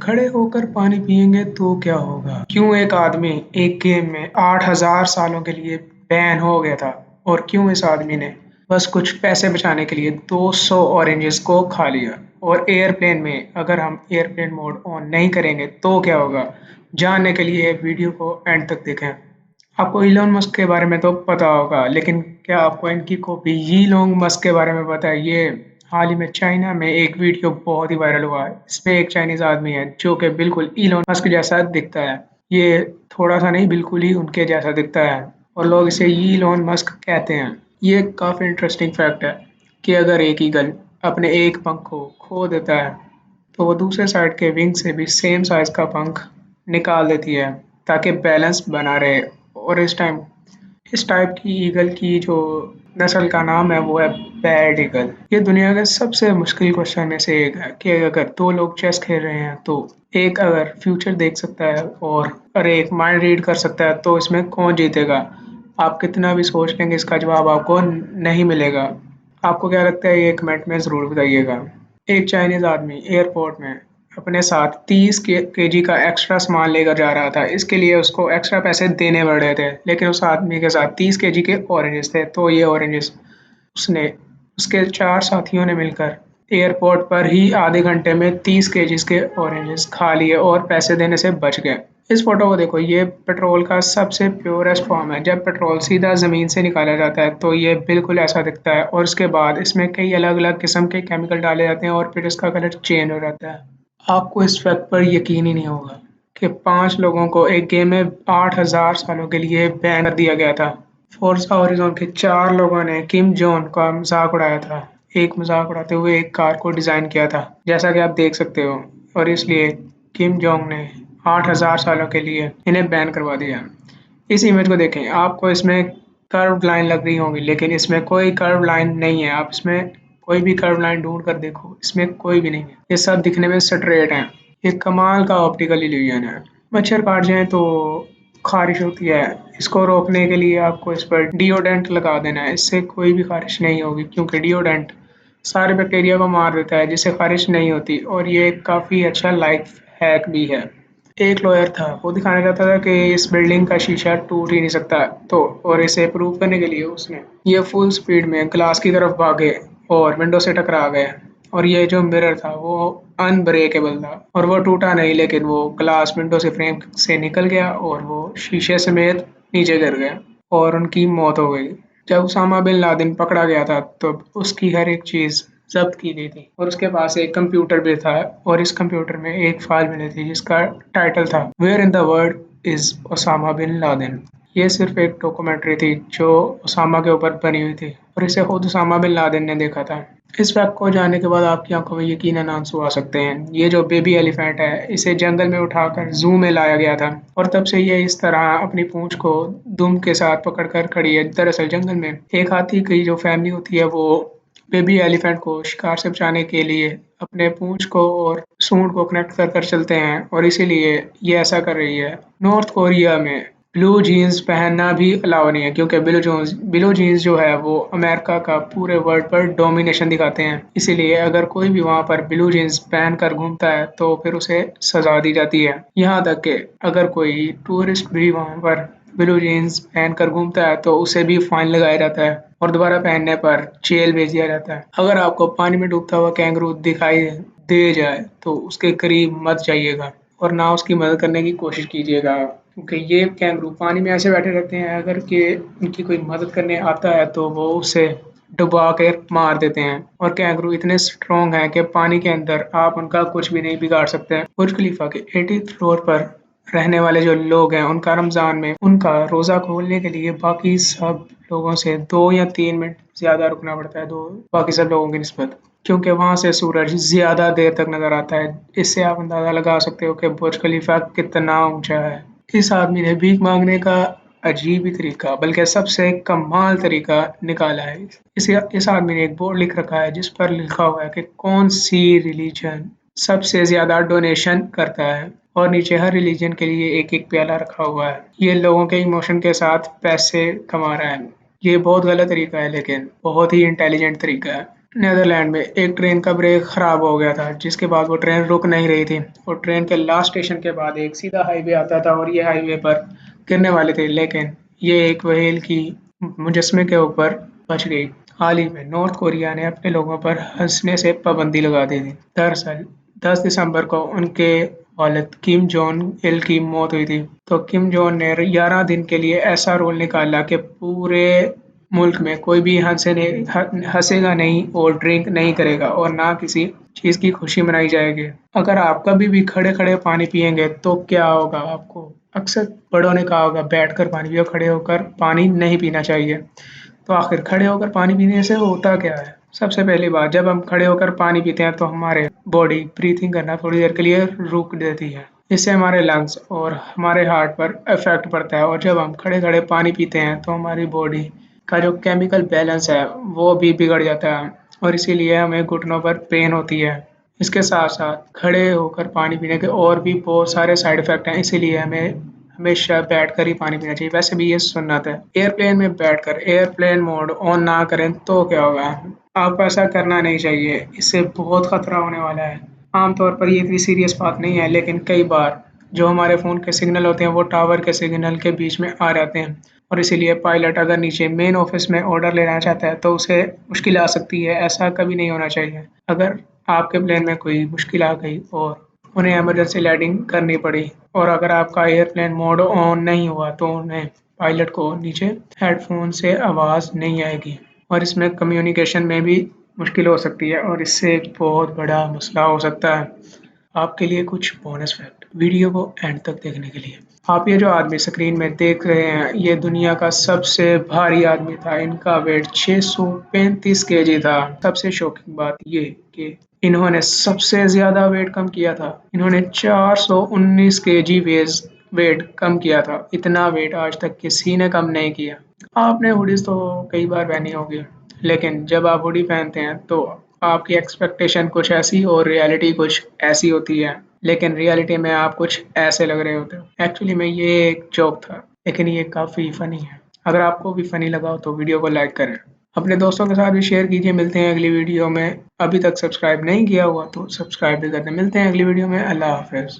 खड़े होकर पानी पिएंगे तो क्या होगा? क्यों एक आदमी एक गेम में 8,000 सालों के लिए बैन हो गया था? और क्यों इस आदमी ने बस कुछ पैसे बचाने के लिए 200 ऑरेंजेस को खा लिया? और एयरप्लेन में अगर हम एयरप्लेन मोड ऑन नहीं करेंगे तो क्या होगा? जानने के लिए वीडियो को एंड तक देखें। आपको इलोन मस्क के बारे में तो पता होगा, लेकिन क्या आपको इनकी कॉपी इलोन मस्क के बारे में पता है? ये हाल ही में चाइना में एक वीडियो बहुत ही वायरल हुआ है। इसमें एक चाइनीज आदमी है जो कि बिल्कुल इलोन मस्क जैसा दिखता है। ये थोड़ा सा नहीं, बिल्कुल ही उनके जैसा दिखता है और लोग इसे इलोन मस्क कहते हैं। ये काफी इंटरेस्टिंग फैक्ट है कि अगर एक ईगल अपने एक पंख को खो देता है तो वो दूसरे साइड के विंग से भी सेम साइज का पंख निकाल देती है ताकि बैलेंस बना रहे। और इस टाइप की ईगल की जो नस्ल का नाम है वो है बैड ईगल। ये दुनिया के सबसे मुश्किल क्वेश्चन में से एक है कि अगर दो लोग चेस खेल रहे हैं तो एक अगर फ्यूचर देख सकता है और एक माइंड रीड कर सकता है तो इसमें कौन जीतेगा? आप कितना भी सोच लेंगे इसका जवाब आपको नहीं मिलेगा। आपको क्या लगता है, ये कमेंट में ज़रूर बताइएगा। एक चाइनीज आदमी एयरपोर्ट में अपने साथ 30 केजी का एक्स्ट्रा सामान लेकर जा रहा था। इसके लिए उसको एक्स्ट्रा पैसे देने पड़ रहे थे, लेकिन उस आदमी के साथ 30 केजी के ऑरेंजेस थे। तो ये ऑरेंजेस उसने उसके 4 साथियों ने मिलकर एयरपोर्ट पर ही आधे घंटे में 30 केजीज के ऑरेंजेस खा लिए और पैसे देने से बच गए। इस फोटो को देखो, ये पेट्रोल का सबसे प्योरेस्ट फॉर्म है। जब पेट्रोल सीधा ज़मीन से निकाला जाता है तो ये बिल्कुल ऐसा दिखता है और उसके बाद इसमें कई अलग अलग किस्म के केमिकल डाले जाते हैं और फिर इसका कलर चेंज हो जाता है। आपको इस फैक्ट पर यकीन ही नहीं होगा कि 5 लोगों को एक गेम में 8,000 सालों के लिए बैन कर दिया गया था। फोर्जा हॉरिज़ॉन के 4 लोगों ने किम जोंग का मजाक उड़ाया था। एक मजाक उड़ाते हुए एक कार को डिजाइन किया था, जैसा कि आप देख सकते हो। और इसलिए किम जोंग ने 8,000 सालों के लिए इन्हें बैन करवा दिया। इस इमेज को देखें, आपको इसमें कर्व लाइन लग रही होंगी, लेकिन इसमें कोई कर्व लाइन नहीं है। आप इसमें कोई भी कर्व लाइन ढूंढ कर देखो, इसमें कोई भी नहीं है। ये सब दिखने में स्ट्रेट हैं। ये कमाल का ऑप्टिकल इल्यूजन है। मच्छर काट जाए तो खारिश होती है। इसको रोकने के लिए आपको इस पर डिओडेंट लगा देना है। इससे कोई भी खारिश नहीं होगी, क्योंकि डिओडेंट सारे बैक्टीरिया को मार देता है जिससे खारिश नहीं होती। और ये काफ़ी अच्छा लाइफ हैक भी है। एक लॉयर था, वो दिखाना चाहता था कि इस बिल्डिंग का शीशा टूट ही नहीं सकता, तो और इसे प्रूव करने के लिए उसने ये फुल स्पीड में ग्लास की तरफ भागे और विंडो से टकरा गए। और ये जो मिरर था वो अनब्रेकेबल था और वो टूटा नहीं, लेकिन वो ग्लास विंडो से फ्रेम से निकल गया और वो शीशे समेत नीचे गिर गया और उनकी मौत हो गई। जब उसामा बिन लादेन पकड़ा गया था तो उसकी हर एक चीज जब्त की गई थी और उसके पास एक कंप्यूटर भी था। और इस कंप्यूटर में एक फाइल मिली थी जिसका टाइटल था where in the world is Osama bin Laden. ये सिर्फ एक डॉक्यूमेंट्री थी जो ओसामा के ऊपर बनी हुई थी और इसे खुद ओसामा बिन लादेन ने देखा था। इस फैक्ट को जानने के बाद आपकी आंखों में यकीनन आंसू आ सकते हैं। ये जो बेबी एलिफेंट है, इसे जंगल में उठाकर जू में लाया गया था और तब से ये इस तरह अपनी पूंछ को दुम के साथ पकड़कर खड़ी है। दरअसल जंगल में एक हाथी की जो फैमिली होती है वो बेबी एलिफेंट को शिकार से बचाने के लिए अपने पूंछ को और सूंड को कनेक्ट कर कर चलते हैं और इसीलिए ये ऐसा कर रही है। नॉर्थ कोरिया में ब्लू जीन्स पहनना भी अलाउ नहीं है, क्योंकि ब्लू जीन्स जो है वो अमेरिका का पूरे वर्ल्ड पर डोमिनेशन दिखाते हैं। इसीलिए अगर कोई भी वहाँ पर ब्लू जीन्स पहन कर घूमता है तो फिर उसे सजा दी जाती है। यहाँ तक कि अगर कोई टूरिस्ट भी वहाँ पर ब्लू जीन्स पहन कर घूमता है तो उसे भी फाइन लगाया जाता है और दोबारा पहनने पर जेल भेज दिया जाता है। अगर आपको पानी में डूबता हुआ कैंगरू दिखाई दे जाए तो उसके करीब मत जाइएगा और ना उसकी मदद करने की कोशिश कीजिएगा, क्योंकि ये कैंगरू पानी में ऐसे बैठे रहते हैं, अगर कि उनकी कोई मदद करने आता है तो वो उसे डुबा के मार देते हैं। और कैंगरू इतने स्ट्रॉन्ग हैं कि पानी के अंदर आप उनका कुछ भी नहीं बिगाड़ सकते हैं। बुर्ज खलीफा के 80th फ्लोर पर रहने वाले जो लोग हैं, उनका रमजान में उनका रोजा खोलने के लिए बाकी सब लोगों से 2 या 3 मिनट ज्यादा रुकना पड़ता है, दो बाकी सब लोगों की निस्बत, क्योंकि वहां से सूरज ज्यादा देर तक नजर आता है। इससे आप अंदाजा लगा सकते हो कि बुर्ज खलीफा कितना ऊंचा है। इस आदमी ने भीख मांगने का अजीब ही तरीका, बल्कि सबसे कमाल तरीका निकाला है। इस आदमी ने एक बोर्ड लिख रखा है जिस पर लिखा हुआ है कि कौन सी रिलीजन सबसे ज्यादा डोनेशन करता है, और नीचे हर रिलीजन के लिए एक एक प्याला रखा हुआ है। ये लोगों के इमोशन के साथ पैसे कमा रहा है। ये बहुत गलत तरीका है, लेकिन बहुत ही इंटेलिजेंट तरीका है। नीदरलैंड में एक ट्रेन का ब्रेक खराब हो गया था, जिसके बाद वो ट्रेन रुक नहीं रही थी और ट्रेन के लास्ट स्टेशन के बाद एक सीधा हाईवे आता था और ये हाईवे पर गिरने वाले थे, लेकिन ये एक व्हेल की मुजस्मे के ऊपर बच गई। हाल ही में नॉर्थ कोरिया ने अपने लोगों पर हंसने से पाबंदी लगा दी थी। दरअसल 10 दिसंबर को उनके वालिद किम जोंग इल की मौत हुई थी, तो किम जोंग ने 11 दिन के लिए ऐसा रूल निकाला कि पूरे मुल्क में कोई भी हंसेगा नहीं और ड्रिंक नहीं करेगा और ना किसी चीज़ की खुशी मनाई जाएगी। अगर आप कभी भी खड़े-खड़े पानी पिएँगे तो क्या होगा आपको? अक्सर बड़ों ने कहा होगा बैठकर पानी पियो, खड़े होकर पानी नहीं पीना चाहिए। तो आखिर खड़े होकर पानी पीने से होता क्या है? सबसे पहली बात, जब हम खड़े होकर पानी पीते हैं तो हमारे बॉडी ब्रीथिंग करना थोड़ी देर के लिए रोक देती है। इससे हमारे लंग्स और हमारे हार्ट पर इफेक्ट पड़ता है और जब हम खड़े-खड़े पानी पीते हैं तो हमारी बॉडी का जो केमिकल बैलेंस है वो भी बिगड़ जाता है और इसीलिए हमें घुटनों पर पेन होती है। इसके साथ-साथ खड़े होकर पानी पीने के और भी बहुत सारे साइड इफ़ेक्ट हैं, इसीलिए हमें हमेशा बैठकर ही पानी पीना चाहिए। वैसे भी ये सुन्नत है। एयरप्लेन में बैठकर एयरप्लेन मोड ऑन ना करें तो क्या होगा? आपको ऐसा करना नहीं चाहिए, इससे बहुत खतरा होने वाला है। आमतौर पर ये इतनी सीरियस बात नहीं है, लेकिन कई बार जो हमारे फ़ोन के सिग्नल होते हैं वो टावर के सिग्नल के बीच में आ जाते हैं और इसीलिए पायलट अगर नीचे मेन ऑफिस में ऑर्डर लेना चाहता है तो उसे मुश्किल आ सकती है। ऐसा कभी नहीं होना चाहिए। अगर आपके प्लेन में कोई मुश्किल आ गई और उन्हें इमरजेंसी लैंडिंग करनी पड़ी और अगर आपका एयरप्लेन मोड ऑन नहीं हुआ तो उन्हें पायलट को नीचे हेडफोन से आवाज़ नहीं आएगी और इसमें कम्युनिकेशन में भी मुश्किल हो सकती है और इससे एक बहुत बड़ा मसला हो सकता है। आपके लिए कुछ बोनस फैक्ट, वीडियो को एंड तक देखने के लिए। आप ये जो आदमी स्क्रीन में देख रहे हैं, ये दुनिया का सबसे भारी आदमी था। इनका वेट 635 केजी था। सबसे शॉकिंग बात ये कि इन्होंने सबसे ज़्यादा वेट कम किया था। इन्होंने 419 केजी वेट कम किया था। इतना वेट आज तक किसी ने कम नहीं किया। आपने हुडीज़ तो कई बार पहनी होगी, लेकिन जब आप हुडी पहनते हैं तो आपकी एक्सपेक्टेशन कुछ ऐसी और रियलिटी कुछ ऐसी होती है, लेकिन रियलिटी में आप कुछ ऐसे लग रहे होते हो। एक्चुअली में ये एक जोक था, लेकिन ये काफ़ी फ़नी है। अगर आपको भी फ़नी लगा हो तो वीडियो को लाइक करें। अपने दोस्तों के साथ भी शेयर कीजिए। मिलते हैं अगली वीडियो में। अभी तक सब्सक्राइब नहीं किया हुआ तो सब्सक्राइब भी कर दें। मिलते हैं अगली वीडियो में। अल्लाह हाफ़िज़।